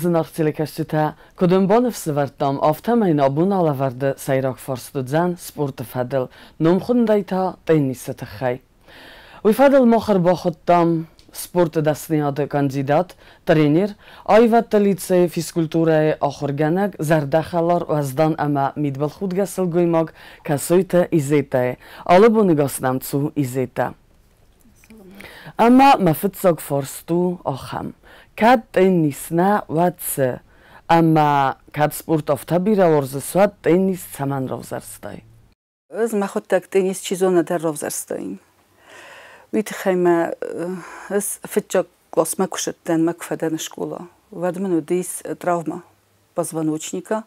Zın arxçilikəşçitə Kudunbonov sıvartdam avtamayın abun alavardı sayrak farstudzan sportu fadıl numxundayta tenisi tıxay. Uyfadıl moxar baxıtdam sportu dasniyadı kandidat, trener, ayvatta lisey fizkulturaya axırganak zardaxalar vazdan ama midbal xudgasıl goymaq kasoyta izetay. Alı bunu gasnamtsu izeta. Ama mafıtsaq farstu axam. Kad tennisna vatse, ama kad sportov tabira orzusvat tennis saman rovzarstaj. Az maxottak tennis chizona dar rovzarstajim. Vitxajma, az fitčak klasma kušetten makfadan škola. Vadmanu dis travma позвоночника.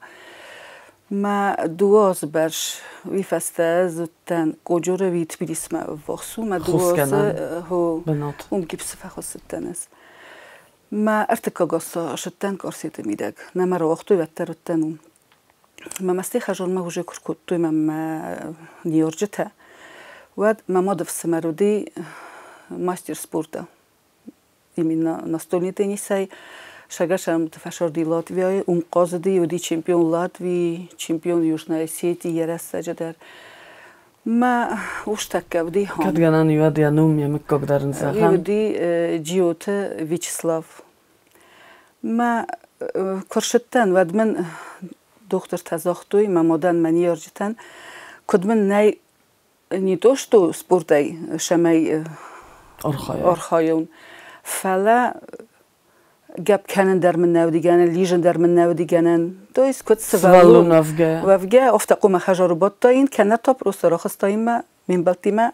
Ma duoz berš vifeste zutten koджора vit bilisma voksu, ma duoz ho gipse fachosetten ez. Ma ارتكاغاسا شتن كارسيت ميدك نما روحتو وترتنو ما مستي خجل ما وجه كركوتو ما نيورجتا ود ما مادف سمرودي ماستر سبورتا именно настольный теннисай шагашам тфашорди Латвии умқозди уди чемпион Латвии чемпион Южной Осетии ярасаджадар ما уштакавди хан Kadganan yuad yanum yemek kokdarın sahan. Юди Джиота Вячеслав. ما كرشتن ودمن دكتور تزاختوي ما مودن مني يرجتن كدمن ناي نيتوشتو سبورتاي شماي أرخايون فلا جاب كانن در من نودي جانن ليجن در من نودي جانن تويس كنت سوالون وفجاء افتقوا ما خجروا بطاين كانت تبرس رخصتاين ما من بلتما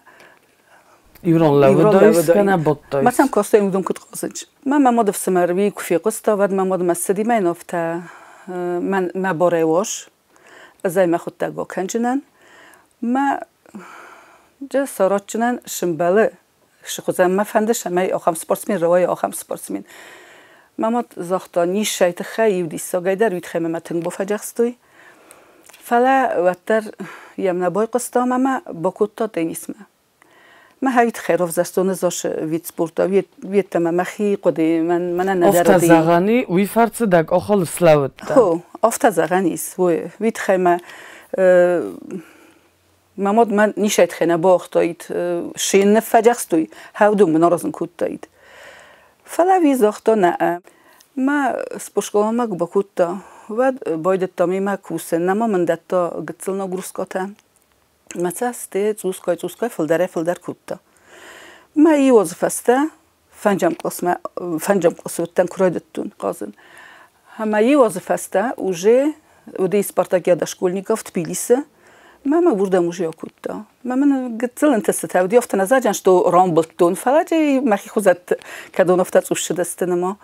يورون لودويس كان بطايس مثلا كاستاين بدون كنت قصنج ما مضف سمروي كفي قسطة ود ما مض مسدي ما ينفتا من ما باريوش زي ما خدت با كنجنن ما جا سارات جنن شمبله شخوزن ما فندش ما آخام سپورتسمن روای آخام سپورتسمن مامات زاختا نیش شایت خیلی دیسا گیدر وید خیلی ما تنگ بفجاستوی فلا وتر یمنا بای قسطا ما باکوتا تنیسم ما هایت خیرف زستون زاش وید سپورتا وید تمام مخی قدی من نداره افت زغانی وی فرض دک آخال سلاوت هو افت زغانیس وید خیلی مامات من نیشایت خیلی باختایید شین نفجاستوی هاودو من رازن کودتایید فلا ویزاختا نه ما سپوشکالا ما باکوتا و باید تامی ما کوسن نما من دتا گتسلنا گروسکاتا مثلا سته زوسکای فلدر کوتا ما ای وظیفسته فنجام قسمت تن کرایدتون قازن هم ای وظیفسته اوجه ودی سپارتاکیادا شکولنیکا в Тбилиси ما بردم وجه کوتا من گتسلن تست ودی افت نزاجنش تو رامبلتون فلاجی مخی خوزت کدون افتاد اوشه دستنما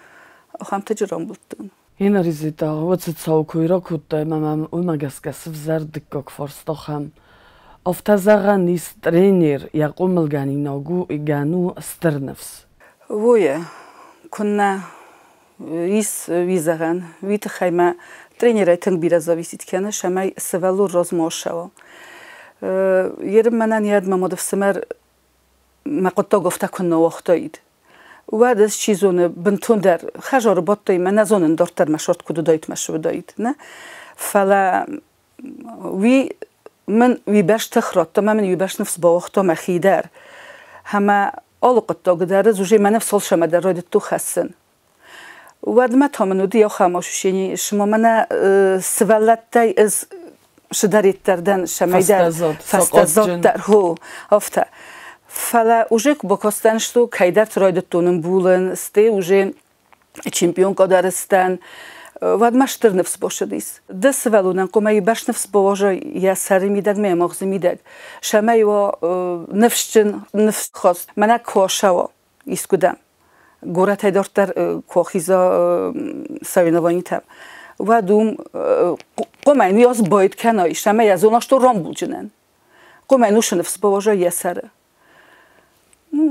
آخام تج رامبلتون این ریزیتا وقت ساوکوی را کوتا مام اومگسکس وزرد دکک فرست آخام افتازاغا نیست ترینر یقوم الگانی ناگو ایگانو استرنفس ویه کنه ویزاغن ویت خیمه ترینر تنگ بیرا زاویسید کنه شمای سوالو راز ماشوا یرم منن یاد مامادف سمر مقطع گفته کنه وقتاید و دست چیزونه بنتون در خجار باطی من نزانن دارتر مشورت کدو دایت مشو دایت نه فلا وی برش تخرات تمام وی برش نفس با وقتا مخیدر همه آلقتا قدره زوجی من نفس سال شما در رادت تو خسن و دمت همونو دیا خاموشی شما من سوالتی از شدریت دردن شمای در فستازاد در هو افته فلا уже бокостаншту кайдар тройдеттунун булен сте уже чемпион кадарстан вадмаштырнывс бошадис десвелунан комай башнывс божа я саримидаг мемогзимидаг шамайва нефшчин нефхост мана кошаво искудам горат дортар кохиза савинованитам вадум комай ниоз боид канай шамай азонашто ромбулжинен комай нушнывс божа я сара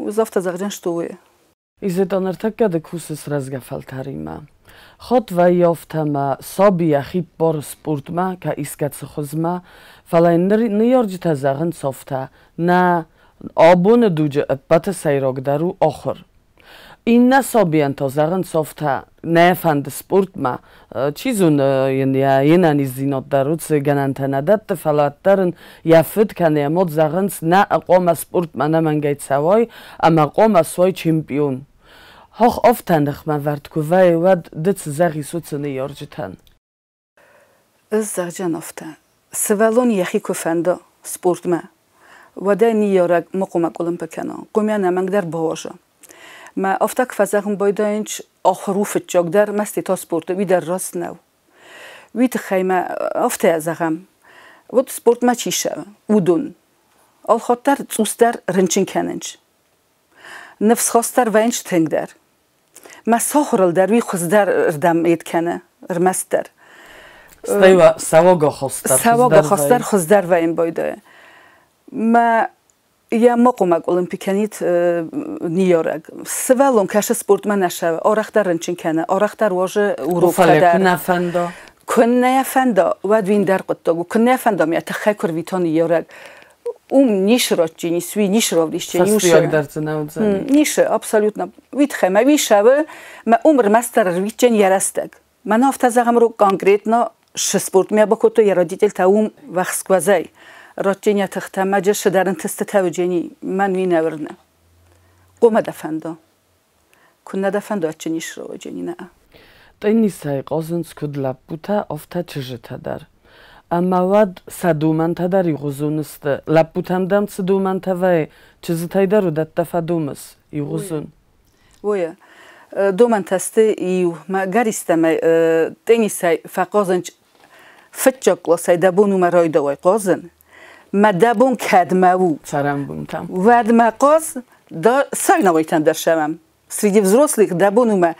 زفت زغجن شتوه. ایزدان ارتکه دکوسس رزگفل تریما. خود و یافتم سابی اخی بار سپورت ما که ایسکت سخوزما فلان نیارجی تزغن صفته نه آبون دوجه ابت سیراگ درو آخر. این نسابیان تا زغن صفته نه فند سپورت ما چیزون یعنی نانی زینات دروت گنانت نداد فلات درن یافت کنه مود زغنس نه اقام سپورت ما نمانگیت سوای اما اقام سوای چمپیون هاخ افتندخ ما ورد کوی ود دت زغی سوتنی یارجتن از زغجان افته سوالون یخی کوفندا سپورت ما وده نیارگ مقومک المپیکنا قومی نمانگ در باوجا ما افتک فزاهم باید اینچ آخروف جاگ در مستی تا سپورت وی در راست نو وی تخیمه افته ازم ود سپورت ما چیشه ودون آل خاطر توستر رنچین کننج نفس خواستر و اینچ تنگ در ما ساخرل در وی خوز در اردم اید کنه رمستر سواگا خواستر خوز در و این باید ما یا مقومک المپیکنیت نیارگ سوالون کاش سپورت من نشود آرخ در رنچین کنه آرخ در واژه اروپا در کنه فندا و دوین در قطعو کنه فندا می اتخای کرویتان نیارگ نیش را چینی سوی نیش را ولیشه نیشه ابسولوت نه ویت خیمه ویشه ما عمر مستر رویچن یرستگ من افت زغم رو کانکریت نا ش سپورت می بکوتو یرادیتل تاوم وقت کوزای راتجنیا تخته مجش درن تست توجینی من وی نورنه قوم دفندا کنه دفندا چنیش رو جنی نه تینیسای قازنس کدلا بوتا افتا چجتا در اما ود سدومن تداری غزونست لبوتم دم سدومن توی چیز تایدار رو دت دفدومس یغزون ویا دومن تسته یو ما گریستم تینیسای فقازنج فتجاق لسای دبونو مرای دوای قازن ما دبون کدمو سرم بونتم ود ما قاز دا سای نوایتم در شوم سریدی взрослых دبونو ما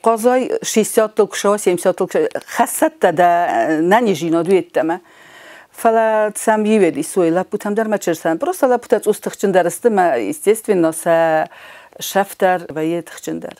قازای 60 تلک شو 70 تلک خاصت دا ننیجینا دویتم فلا سام یودی سوی لپوتم در ما چرسم просто لپوتات استخچن درسته ما естественно سا شفتر و یه تخچن در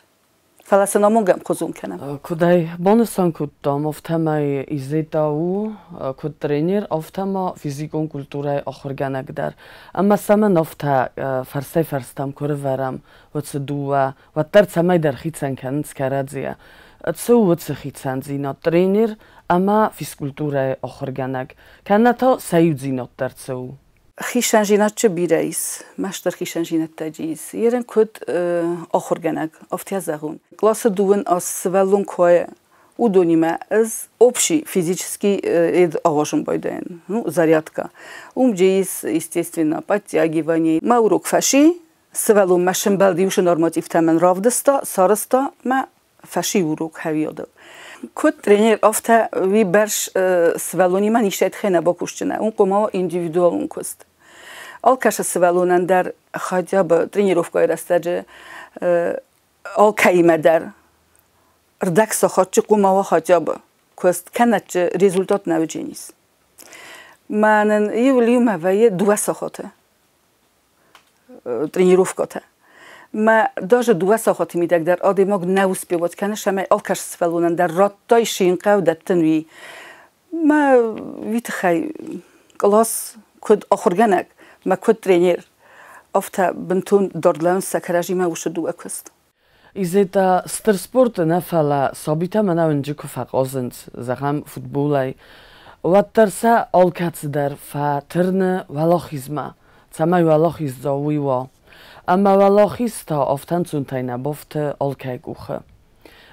فلا سنامونگم قزون کنم کدای بانستان کدام افتمای ایزیتا او کد ترینر افتما فیزیکون کلتورای آخرگانگ در اما سمن افتا فرسای فرستم کره ورم و تدوا و تر سمای در خیتسن کنس کرادزیا تسو و تخیتسن زینا ترینر اما فیزیکولتورای آخرگانگ کنه تا سیود زینا در تسو خیشانجینات چه بیرایس ماشتر خیشانجینات تاجیز یرن کد آخرگانگ افتی زغون کلاس دوون از سوالون کوه و دونیمه از общий физический آغازون بایدن зарядка جیز естественно подтягивание ما урок фаши سوالون ماشن بالدیوش نورماتیو تمن راودستا سارستا ما فاشی урок هویاده کد ترینر افته وی برش سوالونی من ایشت خیلی باکوشتنه اون قوما ایندیویدوال اون کست آل کاش سوالونن در خاطر با ترینروفکای رستاجه آل کایمه در ردکس خاطر قوما و خاطر با کست کنت رزولتات نوجینیس من یولیوم وی دو ساخته ترینروفکاته ما داج دو ساعتی میدک در آدماغ نوس بیوت کنه شما آلکش سفلونن در راتای شین قودت تنوی ما ویت خی کلاس کد آخرگانک ما کد ترینر افتا بنتون دردلان سکراجی ما وش دو اکست ایزیتا ستر سپورت نفعلا ثابته من اونجا کفاق آزند زخم فوتبولای و ترسا آلکات در فترن ولاخیزما سمای ولاخیز داوی و اما ولاخیستا افتن تاینه بافت آلکای گوخه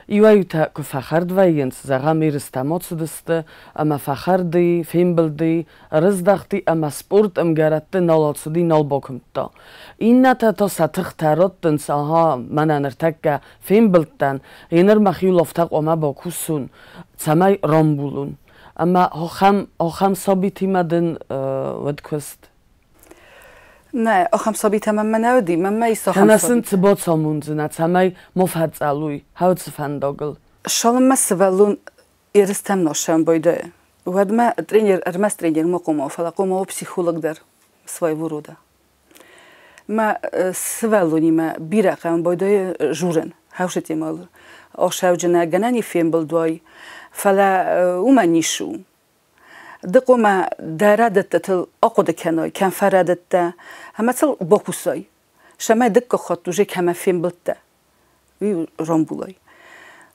ایوایوتا که فخرد وینس زغم ایرستامات سدسته اما فخردی فیمبلدی رزدختی اما سپورت امگرده نالات سدی نال باکمتا این نتا تا سطخ تارات دنس آها من انرتک فیمبلدن اینر مخیول افتاق اما باکوسون سمای رامبولون اما آخم ثابتی مدن ودکست نه آخام ثابت من نودی من میسا خام ثابت تباد سامونزنه تمای مفهد علوی هاوت فنداگل شالم مسولون ایرستم ناشم بایده و ما ترینر ارمس ترینر مقوم فلا قوم و پسیخولوگ در سوای وروده ما سولونی ما بیرقم بایده جورن هاوشتی مال آشاوجنه گنانی فیم بلدوای فلا اوما نیشو دقوما دارادت تل أقود كناي كان فرادت هم مثل باكوساي شما دك خط وجه كما فين بلتا وی رامبولای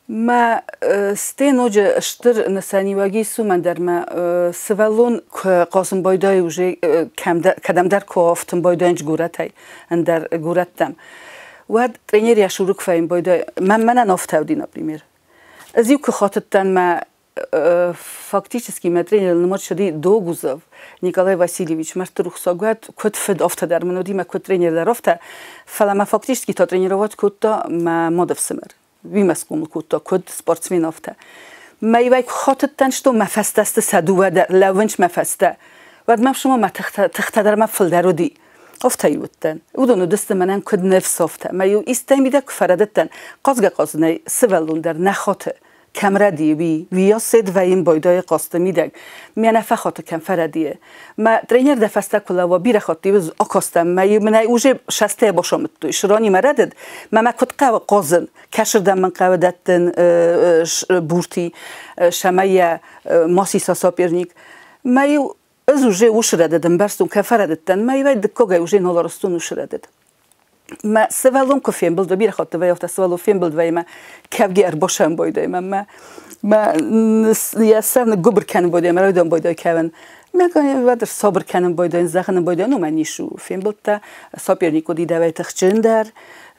ما استنوجه اشتر نسانی واقعی سو من در ما سوالون قاسم بایدای وجه کدام در کوفتم بایداینج گورتای اندر گورتم واد ترینر یا شروع کفایم بایدای من نافتاو دی نپریمیر از یو که خاطرتن ما فاکتیچسکی ما ترینر نماد شدی دو گوزاو نیکولای واسیلیویچ مرد رخصاگوات کد فد افته در منودی ما کد ترینر در افته فلا ما فاکتیچسکی تا ترینروات کد تا ما مادف سمر ویمسکوم کوتا کد سپورتسمن افته ما یوای خاطرتن شتو مفسته است سدوه در لونج مفسته واد ما شما ما تخت در ما فل درودی افته یوتن ودونو دست منن کد نفس افته ما یو استمیده کفردتن قازنه سوالون در نخاطه کمردی ویا سد و این بایدای قاسته میدگ میانه فخاطه کم فردیه ما ترینر دفسته کلا و بیره خاطی وز آکاستم ما یو منای اوجه شسته باشم تو شرانی مردد ما کد قو قازن کشردم من قو دتن بورتی شمایه ماسی ساسا پیرنیک ما یو از اوجه وشرددم برستون کفردتن ما یو دکوگه اوجه نولارستون وشردد ما سوالون کفیم بلد بیره خاطر ویا تا سوالو فیم بلد ویا ما کبگیر باشم بایدای ما یاسر نگبر کنم بایدای ما رایدم بایدای کون ما کنیم ودر صبر کنم بایدای زخن بایدای نو من نیشو فیم بلد تا ساپیرنیکو دیده وی تخچندر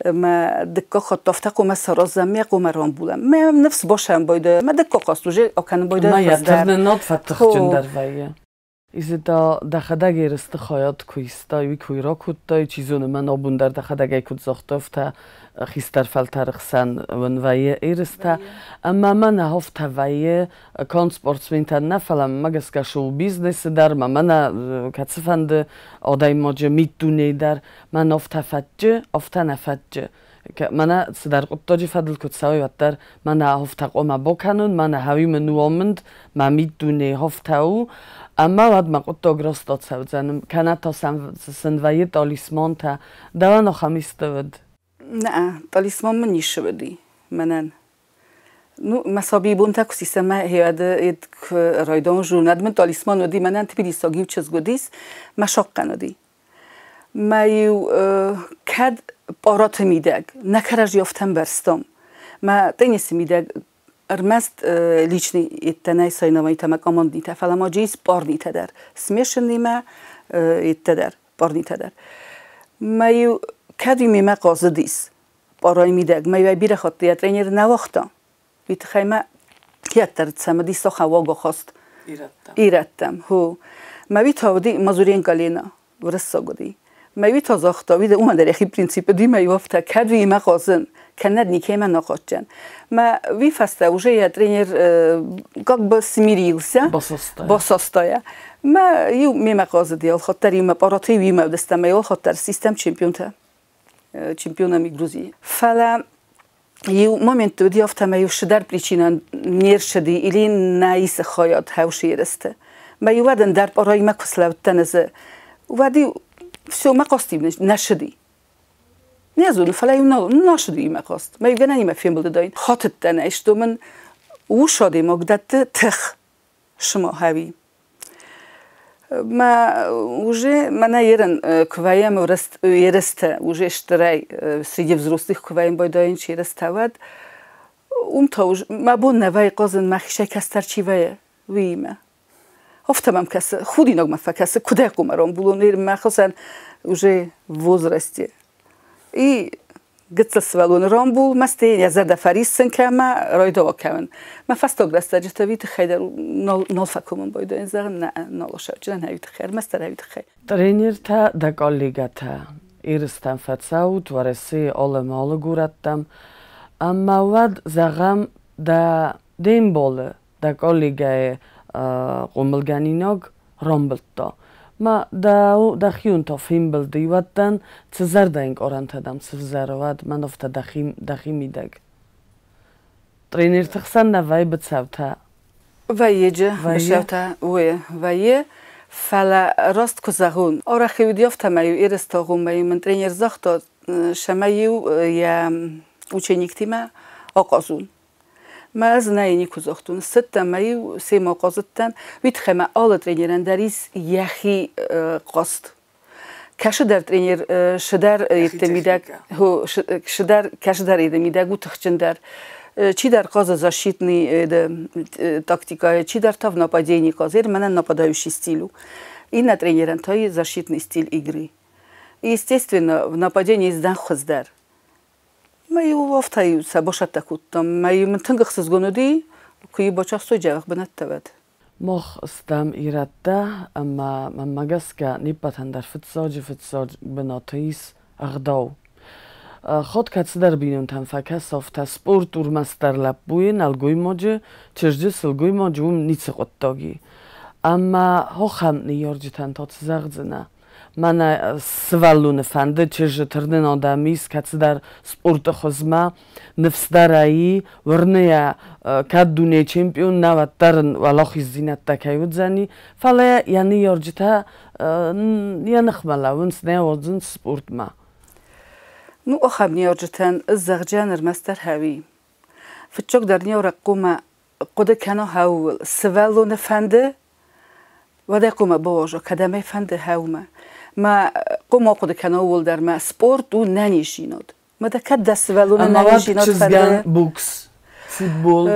ما دکا خاطفته کو ما سرازم می کو مرام بولم ما نفس باشم بایدای ما دکا قاستوجه آکن بایدای ما یادتر نات فتخچندر ویا ایزدا دخداگی رست خیات کویستای کویرا کودای چیزون من آبون در دخداگی کود زختفته خیستر فلتر خسن ونوایی ایرسته اما من هفت وایی کان سپورتسمن تر نفلم مگس که شو بیزنس در من کتسفند آدای ماجه میتونه در من هفت فتجه هفت نفتجه که من صدر قطعی فضل کد سوی وقت در من هفت قوم بکنن من هاوی منو آمد من میتونه هفت او اما وقت ما قطع گرست داد سوزنم کنه تا سندوی تالیسمان تا دوان خمیسته ود نه تالیسمان من نیشه بدی منن نو مسابقی بون تا کسی سما هیاد اد رایدان جورند من تالیسمان ودی منن تبیلی ساگیو چیز گودیس مشاق کندی ما یو کد بارات میدگ نکرج یافتم برستم ما تینیس میدگ ارمست لیچنی اتنای ساینامای تمک آماند نیته فلما جیس بار نیته در سمیشن نیمه ایته در بار نیته در ما یو کدی میمه قازه دیس بارای میدگ ما یو بیره خاطر یا ترینر نواختم بیت خیمه یک ترد سمه دیسا خواگو خواست ایرتم هو ما بیت هاودی مزورین کلینا ورسا گودی ما بیت هزاختا بیده اومد در یخی پرینسیپ دی ما یوفته کد ویمه قازن کنند نیکی من نخواهد ما وی فسته وجه یا ترینر گاگ با سمیریلسه باساستایا ما یو میمه قازه دیال خاطر یو مپاراتی وی مودستم یال خاطر سیستم چمپیون میگروزی فلا یو مومنت دی افتم یو شدر پریچینان نیر شدی ایلی نایس خیات هوشی رسته ما یو ودن در پارای ما کسلوت تنزه ودی فسو ما قاستیم نشدی نیازون فلای ناشدی مقاست ما یگه نیم فیلم بوده داین خاطر تنه اشتو من وشادی مقدت تخ شما هاوی ما وجه من یرن کوایم ورست یرسته وجه اشترای سیدی vzrostlých کوایم بایداین چی رستود تا ما بون نوای قازن مخیشه کستر چی ویمه افتم کس خودی نگم فکس کدای قمران بولونیر مخصوصا وجه возрасте ای گتل سوالون رامبول مستی یزد دفریسن که ما رایده وکمن ما فست اگرسته جتویت خیلی نال فکرم باید این زن نه نالوشه چون هیوت خیر مستر هیوت خیر ترینر تا دکالیگه تا ایرستم فتساوت ورسی آلم آل گورتم اما ود زغم دا دیم باله دکالیگه قملگانیناگ رامبلتا ما دا خیون تا فیلم بلدی ودن چزر دنگ آرنتدم سفزر ود من افته دخی میدگ ترینر تخصن نوای بتسوتا وایه جه بشوتا وایه فلا راست کزاغون آره خیودی افته مایو ایرستاغون مایو من ترینر زختا شمایو یا учениктима آقازون ما از نینی کزاختون ست مایو سیم آقازتن ویت خما آل ترینرن دریس یخی قاست كشدر ترينير شدر يتميدك هو شدر كشدر يتميدك وتخشندر چی در قاز защитный тактика, чи در то в нападении козыр, мене нападающий стилю. И на тренерен то и защитный стиль игры. И естественно в нападении издан хоздар. Мы его втаю сабошат такут там, мы им тынгах сызгонуди, куи бачах сojavах бенаттавад. Мох стам иратта, ама магаска нипатандар фитсоج бенатоис агдау. خود کاتسدر بینم تام فکر سافت سپورت ور مستر لب بوین الگوی ماجه چرجس الگوی ماجه نیست قطعی اما هم نیارجی تن تا تزغزنه من سوالون فنده چرج تردن آدمیست کاتسدر سپورت خزمه نفس درایی ورنه کد دنیا چمپیون نوت درن ولاخی زینت تکیود زنی فله یعنی یارجی تا یانخمله ونس نیوازن سپورت ما نو أخبني أرجتان الزغجان المستر هاوي فتشوك درني ورقوما قد كانوا هاول سوالو نفنده وده قوما بواجه كدامي فنده هاوما ما قوما قد كانوا أول در ما سبورت و نانيشينود ما ده كده سوالو نانيشينود فنده بوكس فوتبول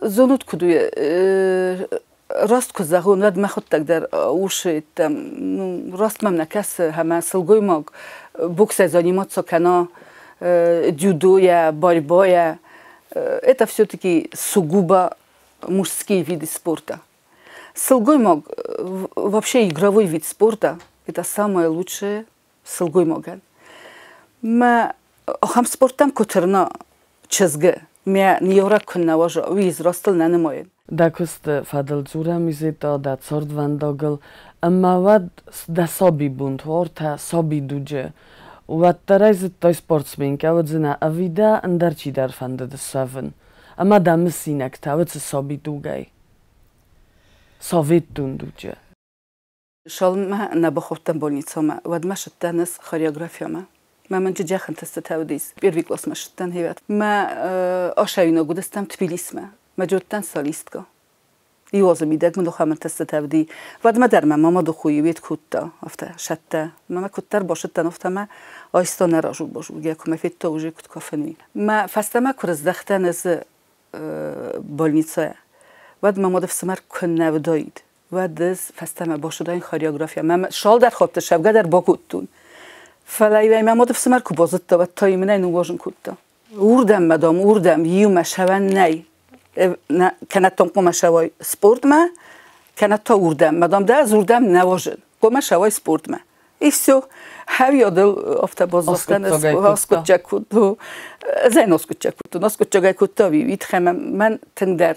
زونود كدوية راست كزاهون ود ما خود تقدر وشيت راست ممنكس هما سلقوي ماغ бокс заниматься кана дзюдо, борьба, это все-таки сугубо мужские виды спорта. Силгой мог вообще игровой вид спорта, это самое лучшее силгой моган. Мы хам спортом кутерна чезге, мы не уракунна вожа, виз растал на немоен. Дакуст фадалзура мизета да цорд вандагл, amma vad da sobi buntvor ta sobi duje vad tarayz toy sportsmenka vadzna avida andarchi dar fanda de seven amma da misinak ta vad sobi dugay sovetun duje шалма на бахофтан больницама vad машаттан с хореографияма ما من جا خنت استتاوديس первый класс машаттан хеват ما ошавино гудастам тбилисма ما جوتان سالیستگا يوازو ميدك من دخل من تستتابدي بعد ما درما ماما دخوي بيت كوتا أفتا شتى ماما كتر باشد نفتا ما آیستانه راجو باشو گه کم فیت توجه کت کافنی ما فستما کرز دختن از بالنیسه بعد ما مدف سمر کنه وداید بعد از فستما باشد این خاریوگرافیا ما شال در خوابت شبگه در باکوتون فلای ما مدف سمر کو بازد تا بعد تای منای نواجن کوتا وردم مدام وردم یوم شون نی كانت تنقوم شوي سبورت ما كانت تاوردم مدام ده از وردم نواجن قوم شوي سبورت ما ایسو هر یادل افت بازداشتن اسکوت جکوت زین اسکوت جکوت اسکوت جکوت تاوی ویتخم من تن در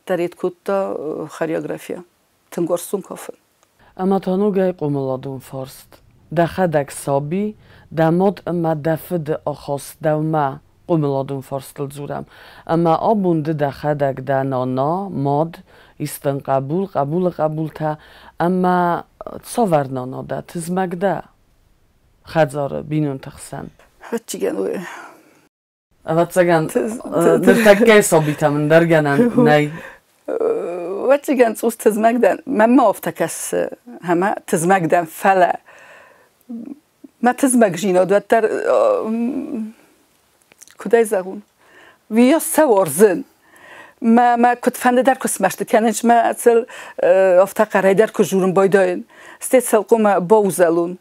ترید کوتا خاریوگرافیا تن گرسون کافن اما تانو گای قوملادون فارست دخدک سابی دماد اما دفد آخاست دوما قوملادون فارستل زورم اما آبونده دخدک دنانا ماد ایستن قبول تا اما تصور نانا ده تزمک ده خدزاره بینون تخسن هچی گنوه واتساگن در تکه صابیتا من درگنن نی هچی گن سوز تزمک دن من ما افتکس همه تزمک دن فله ما تزمک جینا دو تر کدای زغون ویا سوار زن ما كنت فند در کسمشت کننش ما اصل افتقاره در کجورم بایداین استیصل قوم باوزلون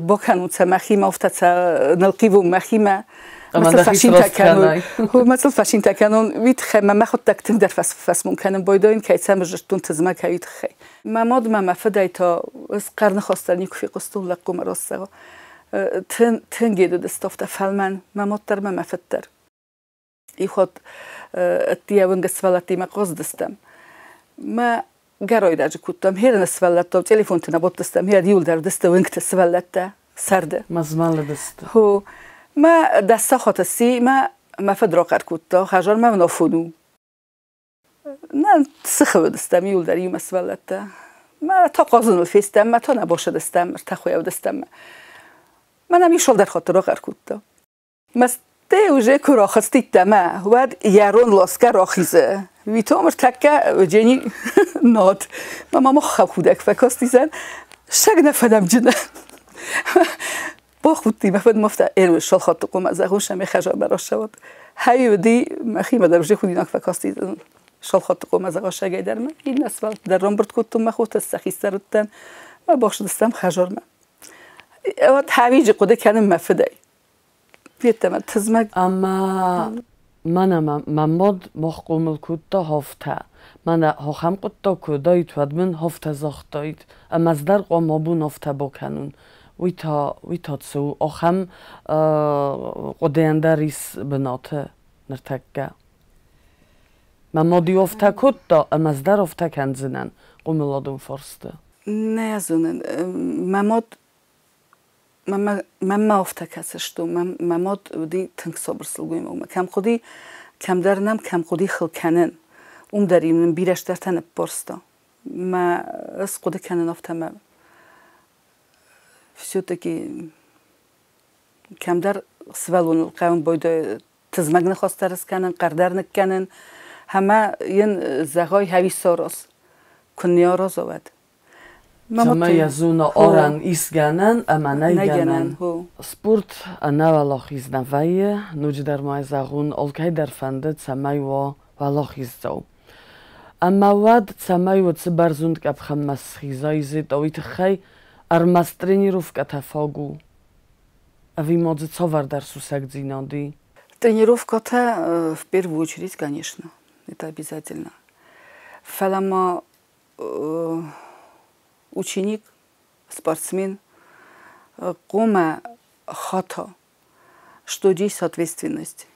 با کنون سمخی ما افتت نلقیو مخی ما مثل فاشین تکنون مثل فاشین تکنون وید خی ما خود تکتن در فس ممکنه بایداین که ایسا مجرشتون تزمه که وید خی ما ماد ما فدای تا از قرن خواستنی کفی قستون لقوم راسته تن گیدو دستافته فلمن ما ماد در ما فتر ای خود التياون قسفلتي ما قصدستم ما قروي راجع كتم هيرنا سفلتة تليفون تنبض دستم هي ديول در دست وينك تسفلتة سرده مزمال دست هو ما دست خاطر سي ما فدرا قر كتة خجال ما منافونو نه سخو دستم يول در يوم سفلتة ما تقاضن الفيستم ما تا نباش دستم تخوي دستم ما نمیشل در خاطر قر كتة تيوجه كراخستي تما ود يارون لاسكا راخيزه ويتامر تكا جني نات ما خودك فكاستي زن شق نفدم جنن با خودی بفرد مفت ایرو شال خاطر قوم از خوش می خجار براش شود هیودی مخیم در وجه خودی ناک فکاستی شال خاطر قوم از خوش شگی در من این نسبت در رامبرد کتم مخوت استخیستردن و باش دستم خجار من و تعویج قده کنم مفدی بیتم تزمک اما منم ممد مخقومل کتا هفته من هم قطع کدای تواد من هفته زاختاید اما از در قامابون هفته بکنون وی تا تسو آخم قدینده ریس بناته نرتکه ممدی هفته کتا اما از در هفته کنزنن قوملادون فرسته نه ازونن مما هفته کسشتو ممد دی تنگ صبرسل گویم کم خودی کم درنم کم خودی خلکنن داریم من بیرش در تن پرستا ما از خود کنن هفته ما فسیوته که کم در سوالون قوم باید تزمگ نخواست درست کنن قردر نکنن همه این زغای هوی ساراس کنیا را زود تمه یزون آرن ایسگنن اما نیگنن سپورت نوالاخیز نویه نوج در مای زغون الگه در فنده تمه و والاخیز زو اما ود تمه و تبرزوند که بخم مسخیزای زید اویت خی ارمسترینی روف که تفاگو اوی مادز цовар در сусак дзинанди? Тренировка-то в первую очередь, конечно, это обязательно. Фалама ученик, спортсмен, кома хата, что здесь ответственность.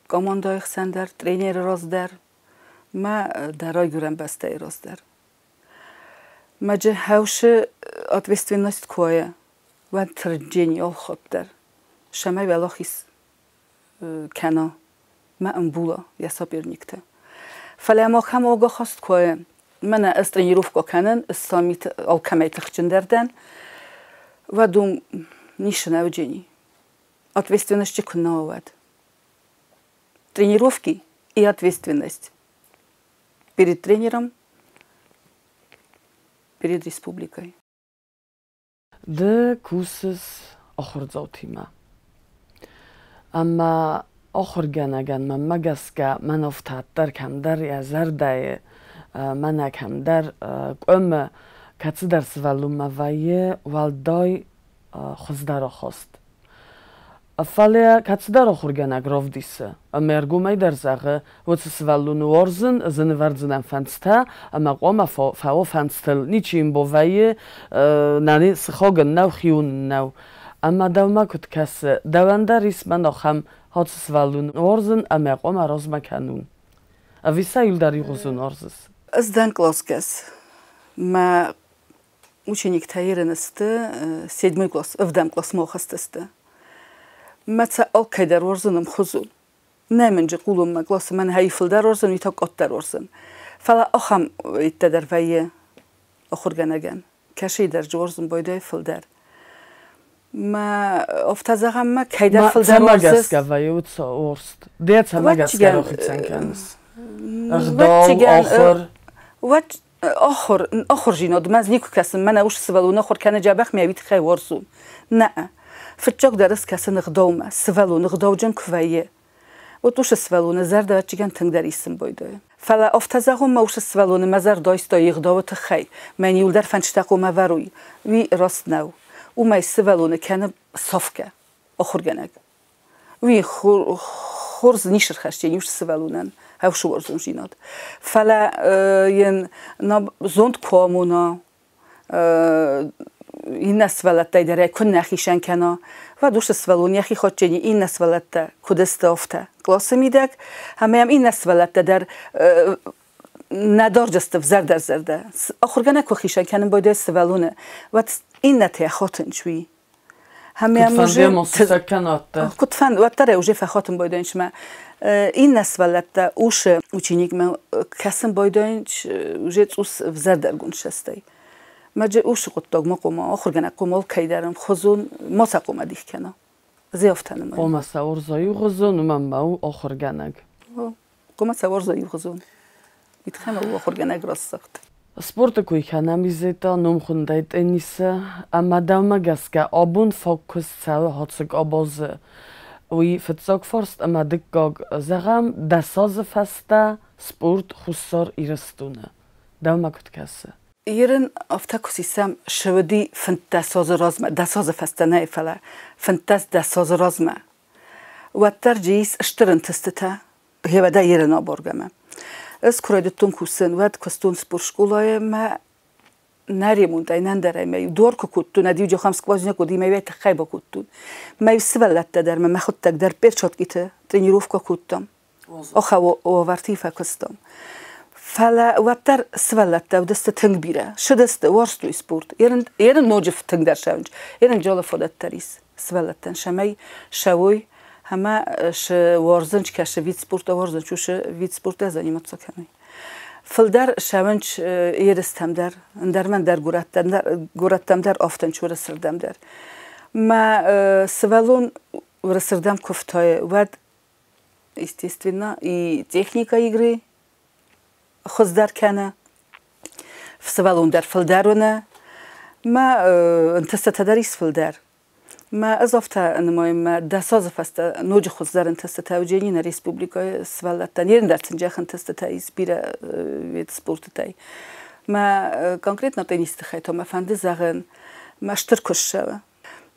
Команда их сандер, тренер раздар, ма дарай гурам бастай раздар. Маджи хауше ответственность кое, ван тренжень ол хоттер. شمای ولاخیس کنا ما انبولا یا سابیر نیکته. فلی ما هم آگاه خواست که من از ترینیروفکا کنن استامیت آلکمیت خچندردن و دوم نیشنه و جنی. ответственность کنه واد. Тренировки и ответственность перед тренером, перед республикой. ده کوسس آخر زوتیما. اما آخر گنگن من مگس که من افتاد در کم در یزرده من کم در قم کسی در سوالوم وی والدای خزدار خواست. افعالی کسی در آخر گنگ رفت دیسه. امرگو می در زغ وقت سوالون ورزن زن ورزن فنسته اما قم فاو فنستل نیچیم با وی نانی سخاگن نو خیون نو. اما دوما کت کس دوانده ریسمن آخم هات سوالون ورزن اما قم راز مکنون. اویسا یل داری غزون ورزس. از دن کلاس کس ما ученик تایرنسته سیدمی کلاس افدام کلاس موخستسته. متى أوكي در ورزنم خزون نمنج قولم ما كلاس من هيفل در ورزن ويتاقط در ورزن فلا أخم يتدر فيه آخر جنگن کشی در جورزن باید هيفل در ما افتزاهم ما کی در فل در ورزن مگس که ویوت سورست دیت مگس که روخیتن کنس اخدام آخر آخر جیناد من نیکو کسم من اوش سوالون آخر کنه جابخ میابید خی ورزون نه فتشك درس كاس نخدومه سوالو نخدو جن كفايه وتوش سوالو زرد واتشكن تنقدر يسم بويدوي فلا افتزاهم موش سوالو مزر دايستا يخدو تخي من يولدر فنشتاقو مفروي وي راست نو وما سوالو كان صفكه اخر جنك وي خرز نيشر خشتي يوش سوالونن هاو شو ورزون جينات فلا ين زوند كومونا این نسولته داره کن نخیشن کنا و دوست سوالونی خی خود چنی این نسولته کدست افته کلاس میدک همه هم این نسولته در ندار جست زرده آخر گنه کو خیشن کنن باید سوالونه و این نته خاطن چوی همه هم موجه کناته کتفند و تره اوجه فخاتن باید اینش ما این نسولته اوش اوچینیک من کسم باید اینش اوجه توس زرده گونشسته ماجه اوش قطع مقوم آخر گناه قومال کیدارم خزون ما سقوم ادیخ کنه زیافتن ما قوم سوار زایی خزون من باو آخر گناه قوم سوار زایی خزون میتخم او آخر گناه راست سخت Sporta kui kanamizeta numkhundai tenisa amadama gaska abun fokus całe hocek obozy. Ui fetsog forst amadikog zagam dasoze fasta sport hussor irastuna. Dawma kutkası. Yerin aftakus isem şevdi fantasoze rozma dasoze fasta ne fala fantas dasoze rozma. Wattar jis shtırın testita hevada yerin aborgama. از کردتون کوسن واد کستون سپورشکولای ما نریمون داینان داره می دور کودتون ندیو جو خمس کواجنه کودی میوه خیبا کودتون می سبلت در ما خود تک در پیرچات گیته ترینیروف کودتم آخه و ورتی فکستم فلا واتر سبلت و دست تنگ بیره شدست وارستوی سپورت یرن نوجف تنگ در شونج یرن جال فودت تریس سبلتن شمی شوی همه ش وارزنج کش ویت سپورت وارزنج چوش ویت سپورت از انیمات سکنی فلدر شونج یرستم در من در گورتم در آفتن چور سردم در ما سوالون ورسردم کفتای ود естественно і техніка ігри خزدار کنه سوالون در فلدرونه ما انتست دریس فلدر ما اضافه نمایم دساز فست نوج خزدار انتست توجینی نه ریسپوبلیکای سوالتن یرن در تنجاخ انتست تایز بیره وید سپورت تای ما конкретно теннист خیلی ما فند زغن ما اشترکش شو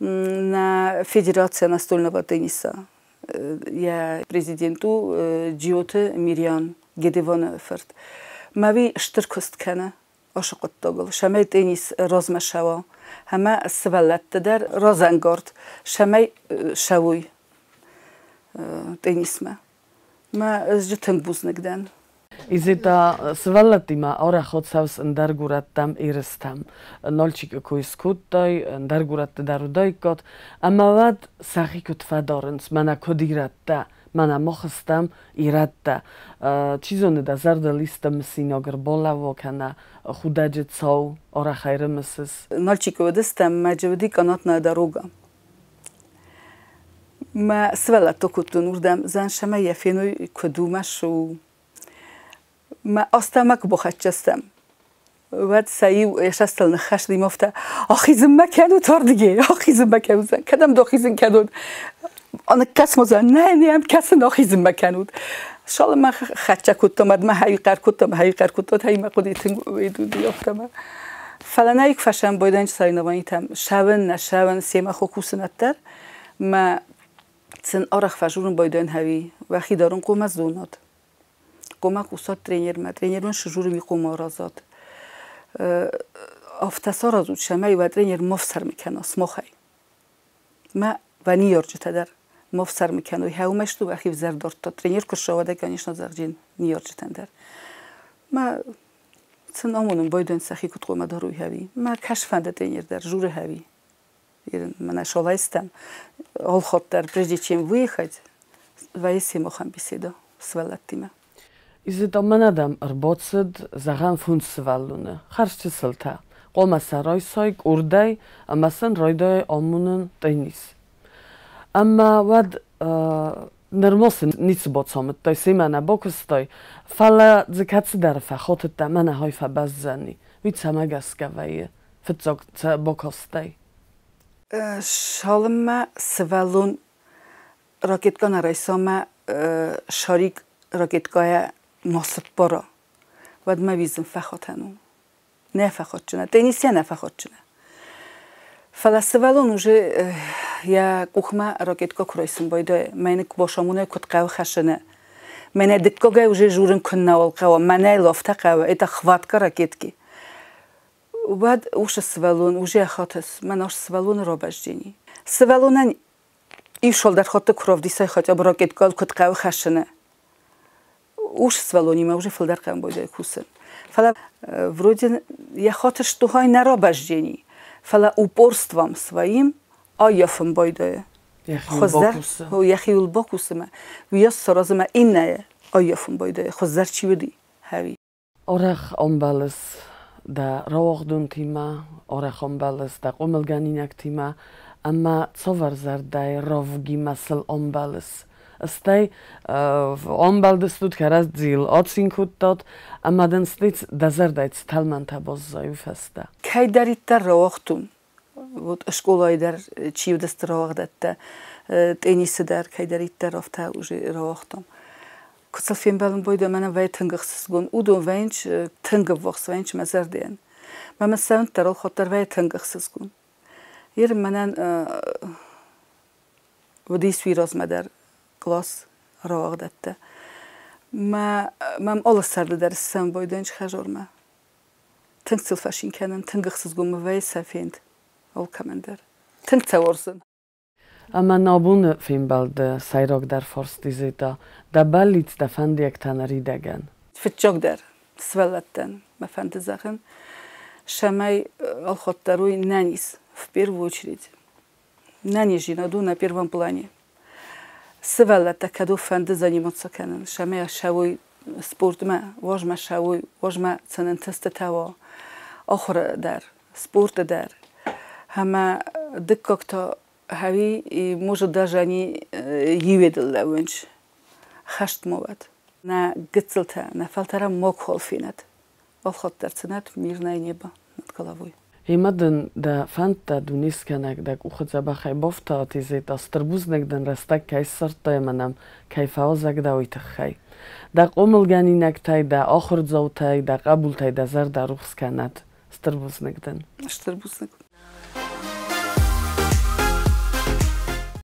на федерация настольного тенниса я президенту جیوت میریان گدیوان فرد ماوی اشترکست کنه عاشقت داغل شمای تنیس رازم شوا همه سوالت در رازنگارد شمای شوی تنیس ما از جتن بوز نگدن Izita svallatima ora hotsavs ndargurattam irestam nolchik kuiskuttoy ndargurat darudoykot amavad saxikut fadorens mana kodiratta mana moxstam iratta chizone da zarda listam sinogr bolavo kana khudajetsov ora khayremses nolchik ودستم majvdi kanatna daruga ma svallatto kutun urdam zan shama yafenoy kudumashu ما استمک بخشستم وقت سعی اشتال نخش دیمفته آخیزم مکنو تار دیگه آخیزم مکنو زن کدام داخیزم کنود آن کس مزن نه هم کس ناخیزم مکنود شالا ما خچه کتم ما هایی قر کتم هایی ما قدیتن ویدو دیافتم فلان یک فشم بایدن سری نوانیتم شون نشون سیما خو کوسنتر ما سن آرخ فجورن بایدن هایی وقتی دارن قوم از دونات کمک استاد ترینر من شجور میخوام آرازات افتسار از شمای و ترینر مفسر میکنه سمخای ما و نیارج تدر مفسر میکنه و هاومش تو وقتی زر دارد تا ترینر کشاوده کنیش نزارجین نیارج تندر ما سن آمونم بایدن سخی کت قوم داروی هوی ما کشفنده ترینر در جور هوی من شالایستم آل خود در прежде чем выехать وایسی مخم بیسیده سوالتیمه Izita manadam arbocid zagan fundsvallune. Kharshchisilta. Qomasa roysoy urday amasan royday amunun tenis. Amma wad nermosin nitsbotsomet toy simana bokustoy. Fala dzikatsidar khotta mana hoyfa bazzani. Vitsamagaska vaye. Fitzog bokostay. Shalma svallun raketkana raysama sharik raketkaya نصب برا ود ما ویزم فخاتنو نه فخاتچنه تنیسیا نه فخاتچنه فلسفه‌لون уже я кухма ракетка кройсим байда мене бошамуне кот қав хашне мене диккога уже журин куннавал қава мене лофта қава это хватка ракетки вад уша свалун уже хатас манаш свалун робаждини свалунан ишол дар хатта кровдисай хатя ракетка кот қав хашне уж свалони мы уже филдаркам бойда кусен. Фала вроде я хочу что хай на робаждени. Фала упорством своим аяфом бойда. Яхил бокусма. Вия сразма инная аяфом бойда. Хозар чи види. Хави. Орах амбалс да равагдун тима, орах амбалс да qomilganinak тима, amma цовар зардай равги масл амбалс. Stai onbaldistut keraz zil otsinkuttot, amadan stic dazardaits talmanta bozzaju festa. Kaj darittar rawaqtum. Вот школа идар чивдест rawaqdatta. Tenisi der kaj darittar ofta уже rawaqtum. Kutsal film balın boyda mana vay tıngıqsız gun. Udu vayınç tıngıp vaqs vayınç mazardiyen. Mama savnt taral xotar vay tıngıqsız gun. Yerim manan وديس ويراز مدر كلاس راغ دته ما الله سرد در السن بايدنش خجور ما تنكسل فاشين كانن تنقخصز قوم وي سفيند أو كمندر تنك تورزن أما نابون فين بالد سايروك در فارس ديزيتا دا باليت دا فنديك تنري دگن فتجوك در سولتن ما فند زخن شماي الخطروي نانيس в первую очередь. Нанижи наду на первом плане. Севала такаду фанды заниматься канен. Шаме шавой спортма, важма шавой, важма ценен тестетаво. Охр дар, спорт дар. Хама диккокто хави и может даже они юведл лавенч. Хашт моват. На гыцлта, на фалтара мог холфинат. Олхот ценат мирное небо над головой. Имаден да фанта дунисканак да ухацаба хайбофта тизит астрбузник ден растак кай сарта манам кай фаузак да уйтхай да qomilganинак тай да охир зовтай да qabulтай да зар да рухсканат стрбузник ден Стрбузник